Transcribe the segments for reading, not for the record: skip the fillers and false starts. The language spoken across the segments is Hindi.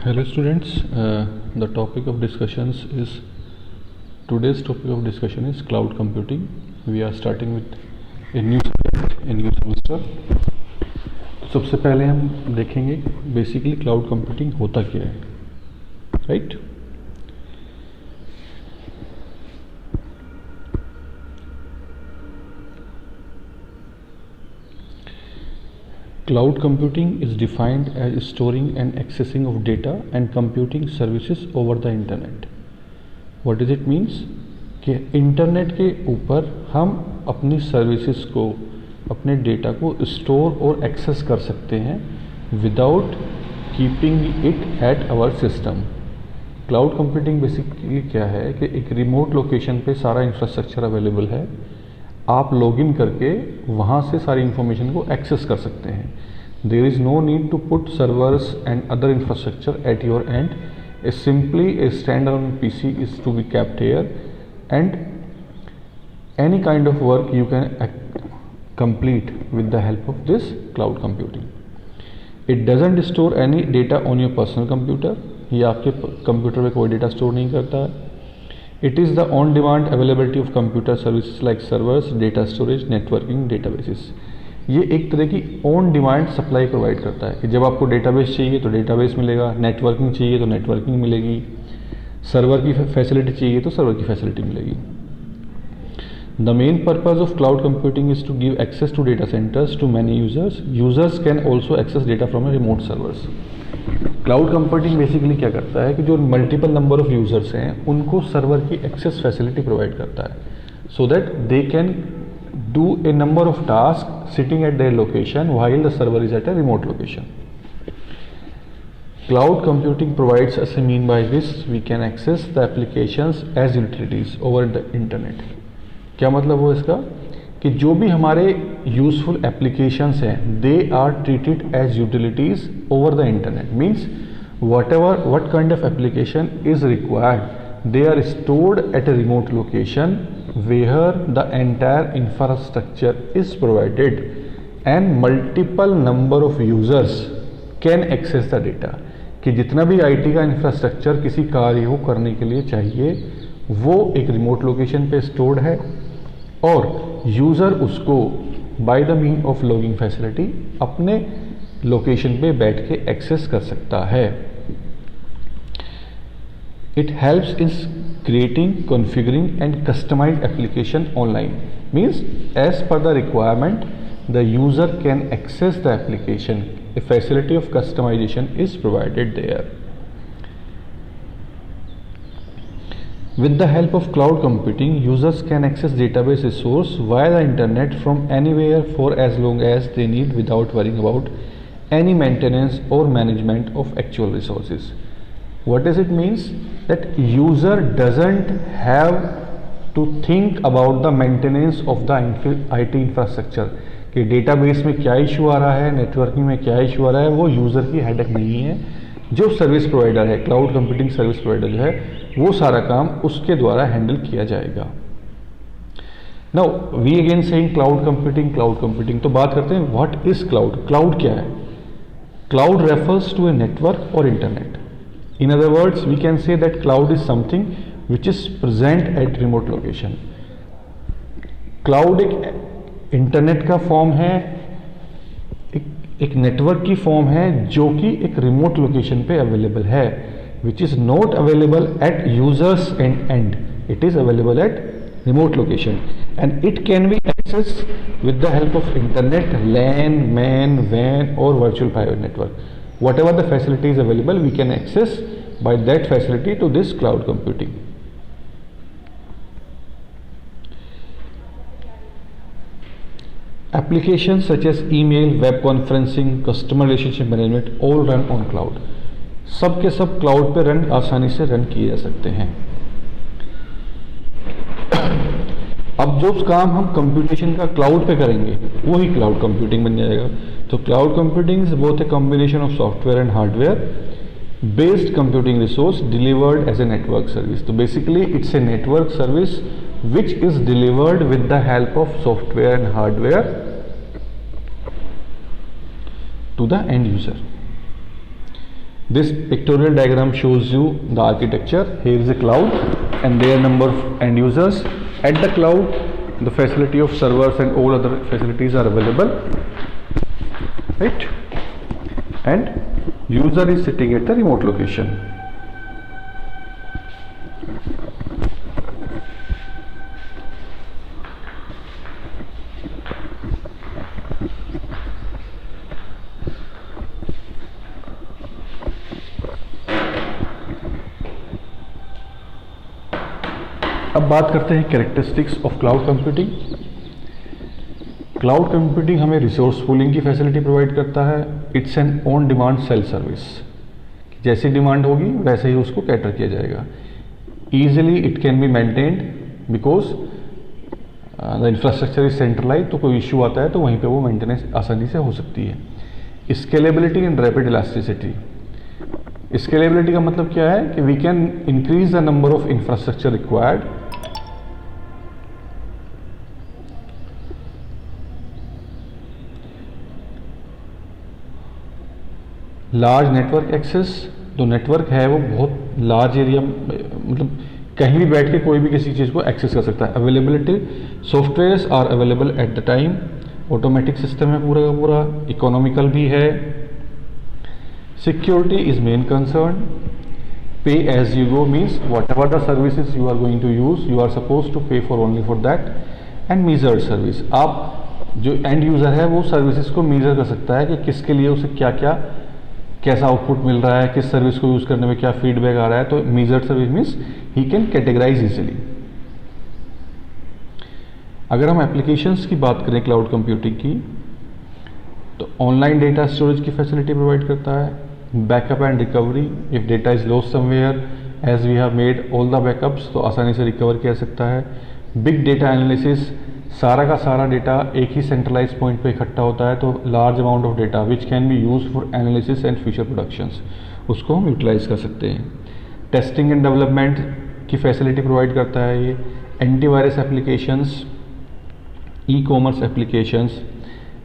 Hello students, the topic of discussions is today's topic of discussion is cloud computing. We are starting with a new subject, a new semester. सबसे पहले हम देखेंगे बेसिकली क्लाउड कंप्यूटिंग होता क्या है, right? Cloud computing is defined as storing and accessing of data and computing services over the internet. What does it means? कि इंटरनेट के ऊपर हम अपनी सर्विसेज को, अपने डेटा को स्टोर और एक्सेस कर सकते हैं without keeping it at our system. Cloud computing basically क्या है कि एक रिमोट लोकेशन पे सारा इंफ्रास्ट्रक्चर अवेलेबल है, आप लॉगिन करके वहाँ से सारी इंफॉर्मेशन को एक्सेस कर सकते हैं. There is no need to put servers and other infrastructure at your end. A simply a standalone PC is to be kept here and any kind of work you can complete with the help of this cloud computing. It doesn't store any data on your personal computer. ये आपके कंप्यूटर में कोई डेटा स्टोर नहीं करता है. It is the on-demand availability of computer services like servers, data storage, networking, databases. ये एक तरह की ऑन डिमांड सप्लाई प्रोवाइड करता है कि जब आपको डेटाबेस चाहिए तो डेटाबेस मिलेगा, नेटवर्किंग चाहिए तो नेटवर्किंग मिलेगी, सर्वर की फैसिलिटी चाहिए तो सर्वर की फैसिलिटी मिलेगी. The main purpose of cloud computing is to give access to data centers to many users. Users can also access data from a remote servers. Cloud computing basically क्या करता है कि जो मल्टीपल नंबर ऑफ यूजर्स हैं उनको सर्वर की एक्सेस फैसिलिटी प्रोवाइड करता है so that they can do a number of task sitting at their location while the server is at a remote location. Cloud computing provides us a mean by which we can access the applications as utilities over the internet. क्या मतलब हो इसका कि जो भी हमारे यूजफुल एप्लीकेशंस हैं they are treated as utilities over the internet. Means what kind of application is required, they are stored at a remote location where the entire infrastructure is provided and multiple number of users can access the data. कि जितना भी आईटी का इंफ्रास्ट्रक्चर किसी कार्य को करने के लिए चाहिए वो एक रिमोट लोकेशन पे स्टोर्ड है और यूज़र उसको by the mean of logging facility अपने लोकेशन पे बैठ के एक्सेस कर सकता है. It helps in creating, configuring and customized application online. Means as per the requirement the user can access the application. A facility of customization is provided there. With the help of cloud computing, users can access database resource via the internet from anywhere for as long as they need without worrying about any maintenance or management of actual resources. What does it means? That user doesn't have to think about the maintenance of the IT infrastructure. कि डेटाबेस में क्या इशू आ रहा है, नेटवर्किंग में क्या इशू आ रहा है, वो यूज़र की हेडेक नहीं है. जो सर्विस प्रोवाइडर है, क्लाउड कंप्यूटिंग सर्विस प्रोवाइडर जो है वो सारा काम उसके द्वारा हैंडल किया जाएगा. Now we again saying cloud computing. तो बात करते हैं व्हाट इज क्लाउड. क्लाउड क्या है? Cloud refers to a network और internet. In other words we can say that cloud is something which is present at remote location. Cloud एक इंटरनेट का फॉर्म है, एक नेटवर्क की फॉर्म है जो कि एक रिमोट लोकेशन पे अवेलेबल है, which is not available at users and it is available at remote location and it can be access with the help of internet, LAN, MAN, वैन और virtual private network. Whatever the facility is available we can access by that facility to this cloud computing. Applications such as email, web conferencing, customer relationship management all run on cloud. सब के सब क्लाउड पे रन आसानी से रन किए जा सकते हैं. अब जो काम हम कंप्यूटेशन का क्लाउड पे करेंगे वो ही क्लाउड कंप्यूटिंग बन जाएगा. तो cloud computing is both a combination of software and hardware based computing resource delivered as a network service. तो basically it's a network service which is delivered with the help of software and hardware to the end user. This pictorial diagram shows you the architecture. Here is a cloud and there are number of end users. At the cloud, the facility of servers and all other facilities are available, right? And user is sitting at the remote location. अब बात करते हैं characteristics of cloud computing. Cloud computing हमें रिसोर्स पूलिंग की फैसिलिटी प्रोवाइड करता है। It's an on demand self service, जैसी डिमांड होगी वैसे ही उसको कैटर किया जाएगा। Easily it can be maintained because the infrastructure is centralize, तो कोई इशू आता है तो वहीं पे वो मेंटेनेंस आसानी से हो सकती है। Scalability and rapid elasticity. Scalability का मतलब क्या है कि we can increase the number of infrastructure required, large network access. जो नेटवर्क है वो बहुत लार्ज एरिया, मतलब कहीं भी बैठ के कोई भी किसी चीज़ को एक्सेस कर सकता है। Availability, softwares are available at the time, automatic system है पूरा का पूरा, इकोनॉमिकल भी है। Security is main concern. Pay as you go means whatever the services you are going to use you are suppose to pay for only for that. And measured service, आप जो एंड यूज़र है वो सर्विसेज को मीजर कर सकता है कि किसके लिए उसे क्या क्या कैसा आउटपुट मिल रहा है, किस सर्विस को यूज़ करने में क्या फीडबैक आ रहा है। तो measured service means he can categorize easily. अगर हम एप्लीकेशंस की बात करें क्लाउड कंप्यूटिंग की, तो ऑनलाइन डेटा स्टोरेज की फैसिलिटी प्रोवाइड करता है, backup and recovery. If data is lost somewhere as we have made all the backups, तो आसानी से रिकवर किया जा सकता है। बिग डेटा एनालिसिस, सारा का सारा डेटा एक ही सेंट्रलाइज पॉइंट पे इकट्ठा होता है, तो large amount of data which can be use for analysis and future productions, उसको हम यूटिलाइज कर सकते हैं। टेस्टिंग एंड डेवलपमेंट की फैसिलिटी प्रोवाइड करता है ये। Antivirus applications, e commerce applications,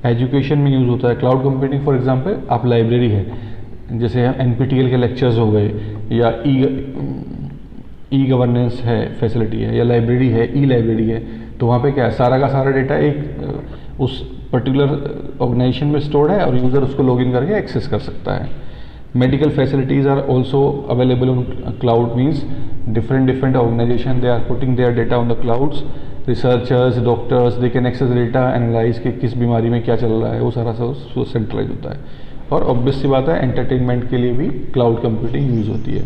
education में यूज़ होता है। क्लाउड कंप्यूटिंग फॉर एग्जांपल, आप लाइब्रेरी है, जैसे NPTEL के लेक्चर्स हो गए, या ई गवर्नेंस है फैसिलिटी है, या लाइब्रेरी है, ई लाइब्रेरी है, तो वहाँ पे क्या है, सारा का सारा डेटा एक उस पर्टिकुलर ऑर्गेनाइजेशन में स्टोर्ड है और यूज़र उसको लॉगिन करके एक्सेस कर सकता है। Medical facilities are also available on cloud means different organization they are putting their data on the clouds. Researchers, doctors, they can access data, analyse कि किस बीमारी में क्या चल रहा है, वो सारा सेंट्रलाइज होता है। और ऑब्वियस सी बात है, एंटरटेनमेंट के लिए भी क्लाउड कंप्यूटिंग यूज़ होती है।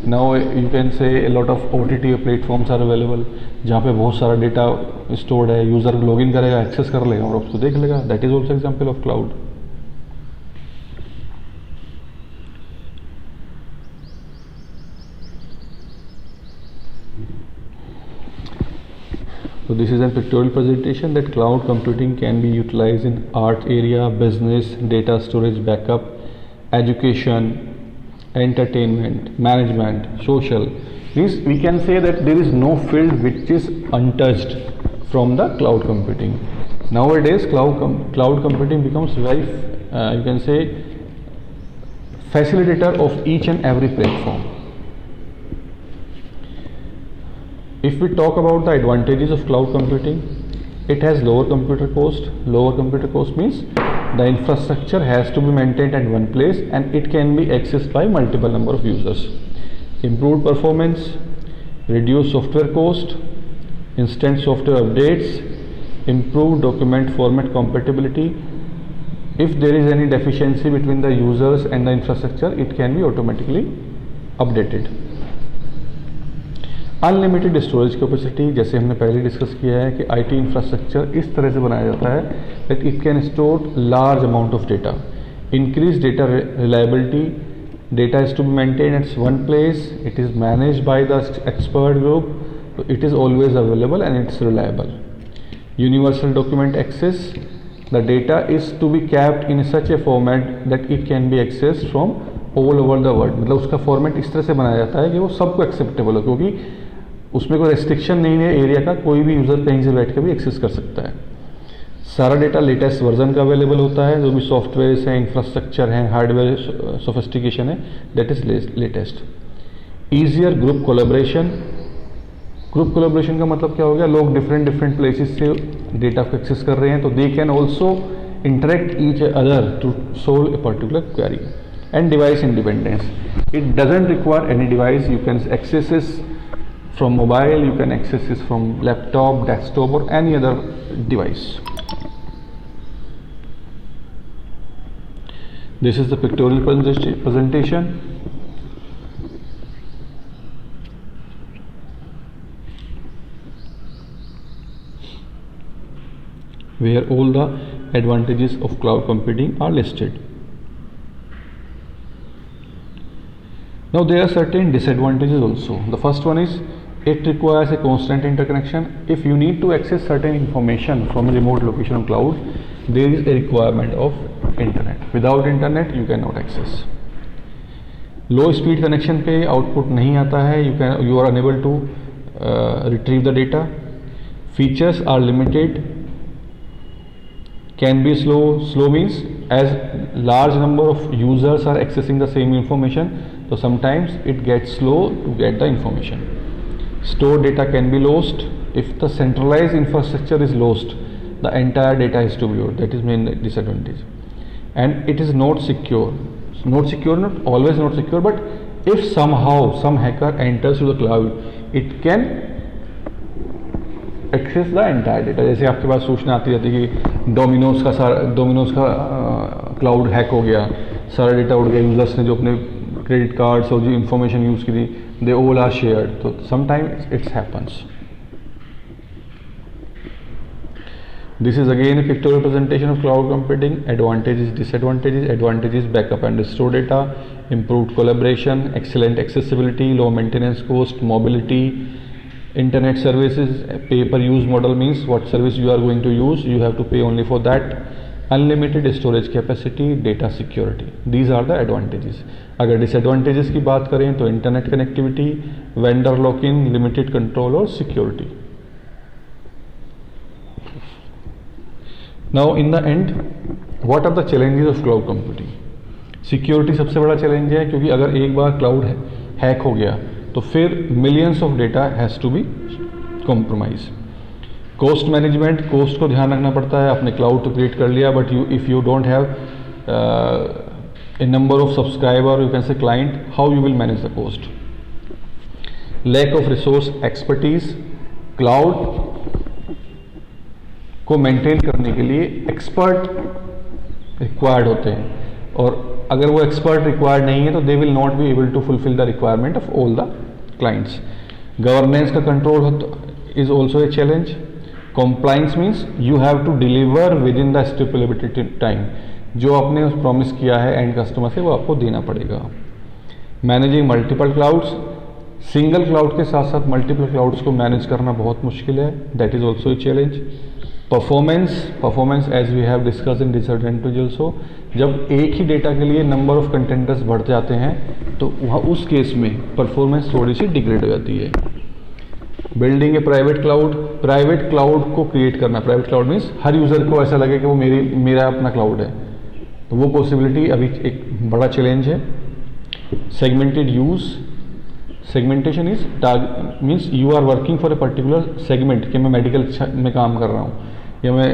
Now you can say a lot of OTT platforms are available, जहाँ पे बहुत सारा डेटा स्टोर्ड है, यूज़र लॉगिन करेगा, एक्सेस कर लेगा और उसको देख लेगा। That is also example of cloud. So this is a pictorial presentation that cloud computing can be utilized in art area, business, data storage, backup, education, entertainment, management, social. Means we can say that there is no field which is untouched from the cloud computing. Nowadays cloud computing becomes very you can say facilitator of each and every platform. If we talk about the advantages of cloud computing, it has lower computer cost. Lower computer cost means the infrastructure has to be maintained at one place and it can be accessed by multiple number of users. Improved performance, reduced software cost, instant software updates, improved document format compatibility. If there is any deficiency between the users and the infrastructure, it can be automatically updated. Unlimited storage capacity, जैसे हमने पहले डिस्कस किया है कि आईटी इंफ्रास्ट्रक्चर इस तरह से बनाया जाता है that it can store large amount of data. Increase data reliability, data is to be maintain at one place, it is manage by the expert group, तो it is always available and it's reliable. Universal document access, the data is to be capped in such a format that it can be access from all over the world. मतलब उसका फॉर्मेट इस तरह से बनाया जाता है कि वो सबको एक्सेप्टेबल हो, क्योंकि उसमें कोई रेस्ट्रिक्शन नहीं है एरिया का, कोई भी यूज़र कहीं से बैठ कर भी एक्सेस कर सकता है। सारा डेटा लेटेस्ट वर्जन का अवेलेबल होता है, जो भी सॉफ्टवेयर हैं, इंफ्रास्ट्रक्चर हैं, हार्डवेयर सोफिस्टिकेशन है, that is latest. Easier group collaboration. Group collaboration का मतलब क्या हो गया, लोग डिफरेंट प्लेसेस से डेटा को एक्सेस कर रहे हैं, तो they can also interact each other to solve a particular query. And device independence, it doesn't require any device, you can access this from mobile, you can access this from laptop, desktop or any other device. This is the pictorial presentation. Where all the advantages of cloud computing are listed. Now there are certain disadvantages also. The first one is it requires a constant interconnection. If you need to access certain information from a remote location on cloud, there is a requirement of internet. Without internet you cannot access. Low speed connection पे output नहीं आता है, you are unable to retrieve the data. Features are limited, can be slow. Slow means as large number of users are accessing the same information, so sometimes it gets slow to get the information. Stored data can be lost. If the centralized infrastructure is lost, the entire data is to be lost. That is main disadvantage. And it is not secure. Not secure, not always not secure, but if somehow some hacker enters to the cloud, it can access the entire data. जैसे आपके पास सूचना आती रहती है कि डोमिनोज का क्लाउड हैक हो गया, सारा डेटा उड़ गया, यूजर्स ने जो अपने क्रेडिट कार्ड्स और जो इंफॉर्मेशन यूज़ की थी, they all are shared. So sometimes it happens. This is again a pictorial presentation of cloud computing. Advantages, disadvantages. Advantages: backup and restore data, improved collaboration, excellent accessibility, low maintenance cost, mobility, internet services. Pay per use model means what service you are going to use, you have to pay only for that. Unlimited storage capacity, data security. These are the advantages. अगर डिसएडवांटेजेस की बात करें तो internet connectivity, vendor lock in, limited control और security. Now in the end what are the challenges of cloud computing. Security सबसे बड़ा चैलेंज है, क्योंकि अगर एक बार क्लाउड हैक हो गया तो फिर millions of data has to be compromise. Cost management, cost को ध्यान रखना पड़ता है। आपने क्लाउड तो क्रिएट कर लिया, but if you don't have a number of subscriber, you can say client, how you will manage the cost. Lack of resource expertise, cloud को मेंटेन करने के लिए एक्सपर्ट रिक्वायर्ड होते हैं, और अगर वो एक्सपर्ट रिक्वायर्ड नहीं है तो they will not be able to fulfil the requirement of all the clients. Governance का control is also a challenge. Compliance means you have to deliver within the stipulated time, जो आपने उस प्रॉमिस किया है एंड कस्टमर से वो आपको देना पड़ेगा। Managing multiple clouds, single cloud के साथ साथ मल्टीपल क्लाउड्स को मैनेज करना बहुत मुश्किल है, that is also a challenge. Performance as we have discuss in disadvantage also, जब एक ही डेटा के लिए नंबर ऑफ कंटेंटर्स बढ़ जाते हैं तो वहाँ उस केस में परफॉर्मेंस थोड़ी सी डिग्रेड हो जाती है। बिल्डिंग ए प्राइवेट क्लाउड को क्रिएट करना। प्राइवेट क्लाउड मीन्स हर यूज़र को ऐसा लगे कि वो मेरा अपना क्लाउड है, तो वो पॉसिबिलिटी अभी एक बड़ा चैलेंज है। Segmented use, segmentation is means you are working for a particular segment, कि मैं मेडिकल में काम कर रहा हूँ या मैं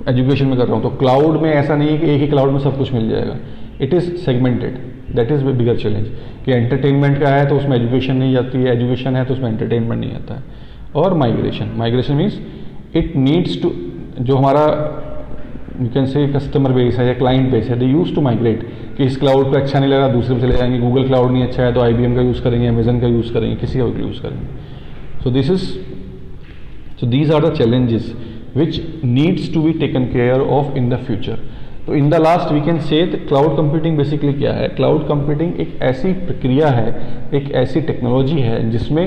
एजुकेशन में कर रहा हूँ, तो क्लाउड में ऐसा नहीं है कि एक ही क्लाउड में सब कुछ मिल जाएगा। It is segmented, that is bigger challenge. कि एंटरटेनमेंट का है तो उसमें एजुकेशन नहीं जाती है, एजुकेशन है तो उसमें एंटरटेनमेंट नहीं आता है। और migration means it needs to, जो हमारा you can say customer base है या क्लाइंट बेस है, दे यूज टू माइग्रेट, कि इस क्लाउड पे अच्छा नहीं लगा दूसरे पे चले जाएंगे, गूगल क्लाउड नहीं अच्छा है तो IBM का यूज़ करेंगे, अमेजन का यूज़ करेंगे, किसी का भी यूज़ करेंगे। So these are the challenges which needs to be taken care of in the future. तो in the last we can say cloud computing basically क्या है। क्लाउड कंप्यूटिंग एक ऐसी प्रक्रिया है, एक ऐसी टेक्नोलॉजी है जिसमें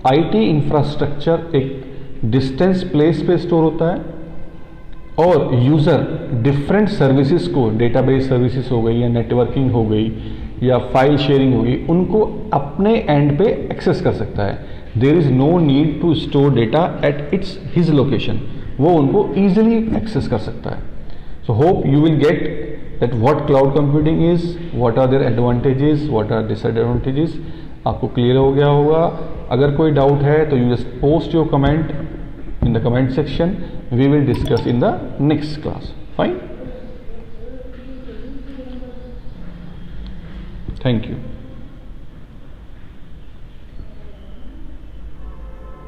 IT इंफ्रास्ट्रक्चर एक डिस्टेंस प्लेस पे स्टोर होता है और यूज़र डिफरेंट सर्विसेज को, डेटाबेस सर्विसेज हो गई या नेटवर्किंग हो गई या फाइल शेयरिंग हो गई, उनको अपने एंड पे एक्सेस कर सकता है। There is no need to store data at its his location. वो उनको ईजिली एक्सेस कर सकता है. So hope you will get that what cloud computing is, what are their advantages, what are disadvantages. आपको क्लियर हो गया होगा. अगर कोई डाउट है तो you just post your comment in the comment section. We will discuss in the next class. Fine. Thank you.